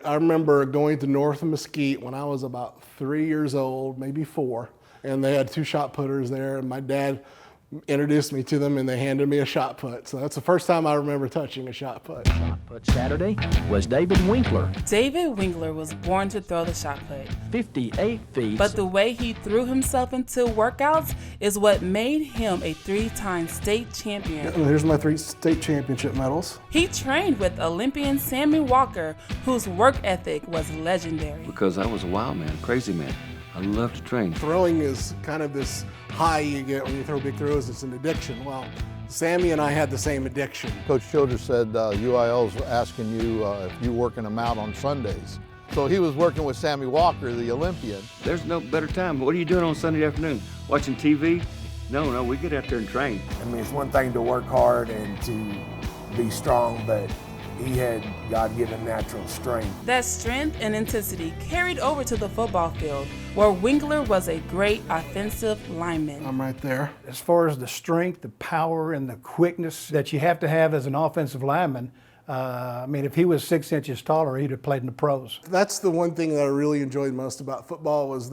I remember going to North Mesquite when I was about 3 years old, maybe 4, and they had 2 shot putters there, and my dad introduced me to them and they handed me a shot put. So that's the first time I remember touching a shot put. Shot put Saturday was David Winkler. David Winkler was born to throw the shot put. 58 feet. But the way he threw himself into workouts is what made him a 3-time state champion. Here's my 3 state championship medals. He trained with Olympian SAMMY WALKER, whose work ethic was legendary. Because I was a wild man, crazy man. I love to train. Throwing is kind of this high you get when you throw big throws. It's an addiction. Well, Sammy and I had the same addiction. Coach Childress said UIL's asking you if you're working them out on Sundays. So he was working with Sammy Walker, the Olympian. There's no better time. What are you doing on Sunday afternoon? Watching TV? No, we get out there and train. I mean, it's one thing to work hard and to be strong, but he had God-given natural strength. That strength and intensity carried over to the football field, where Winkler was a great offensive lineman. I'm right there. As far as the strength, the power, and the quickness that you have to have as an offensive lineman, I mean, if he was 6 inches taller, he'd have played in the pros. That's the one thing that I really enjoyed most about football was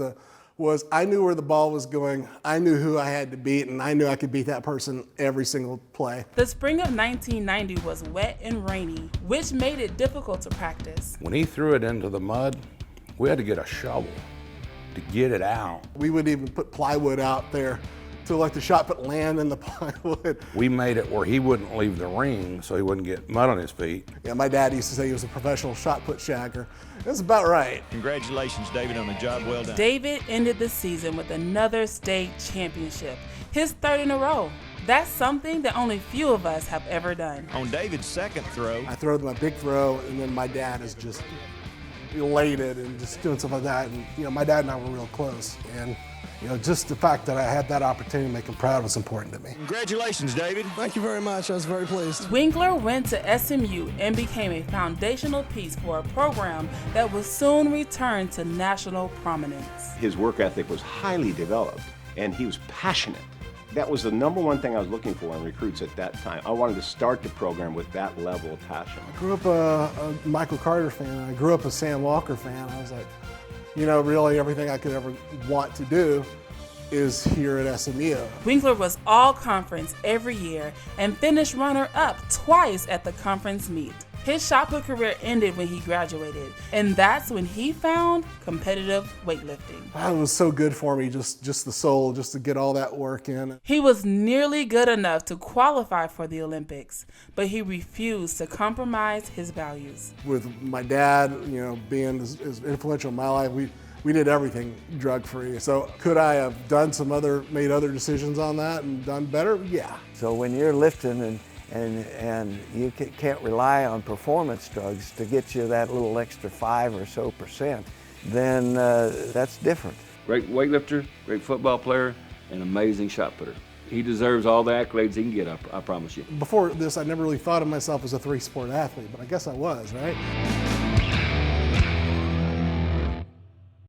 I knew where the ball was going, I knew who I had to beat, and I knew I could beat that person every single play. The spring of 1990 was wet and rainy, which made it difficult to practice. When he threw it into the mud, we had to get a shovel to get it out. We would even put plywood out there to let the shot put land in the plywood. We made it where he wouldn't leave the ring so he wouldn't get mud on his feet. Yeah, my dad used to say he was a professional shot put shagger. That's about right. Congratulations, David, on a job well done. David ended the season with another state championship, his 3rd in a row. That's something that only few of us have ever done. On David's 2nd throw, I throw my big throw, and then my dad is just elated and just doing stuff like that. And my dad and I were real close. And just the fact that I had that opportunity to make him proud was important to me. congratulations, David. Thank you very much. I was very pleased. Winkler went to SMU and became a foundational piece for a program that would soon return to national prominence. His work ethic was highly developed, and he was passionate. That was the #1 thing I was looking for in recruits at that time. I wanted to start the program with that level of passion. I grew up a Michael Carter fan. I grew up a Sam Walker fan. I was like, really everything I could ever want to do is here at SMU. Winkler was all conference every year and finished runner-up twice at the conference meet. His shot put career ended when he graduated, and that's when he found competitive weightlifting. It was so good for me, just the soul, just to get all that work in. He was nearly good enough to qualify for the Olympics, but he refused to compromise his values. With my dad, being as influential in my life, we did everything drug-free. So could I have made other decisions on that and done better? Yeah. So when you're lifting and you can't rely on performance drugs to get you that little extra 5% or so, then that's different. Great weightlifter, great football player, and amazing shot putter. He deserves all the accolades he can get, I promise you. Before this, I never really thought of myself as a 3-sport athlete, but I guess I was, right?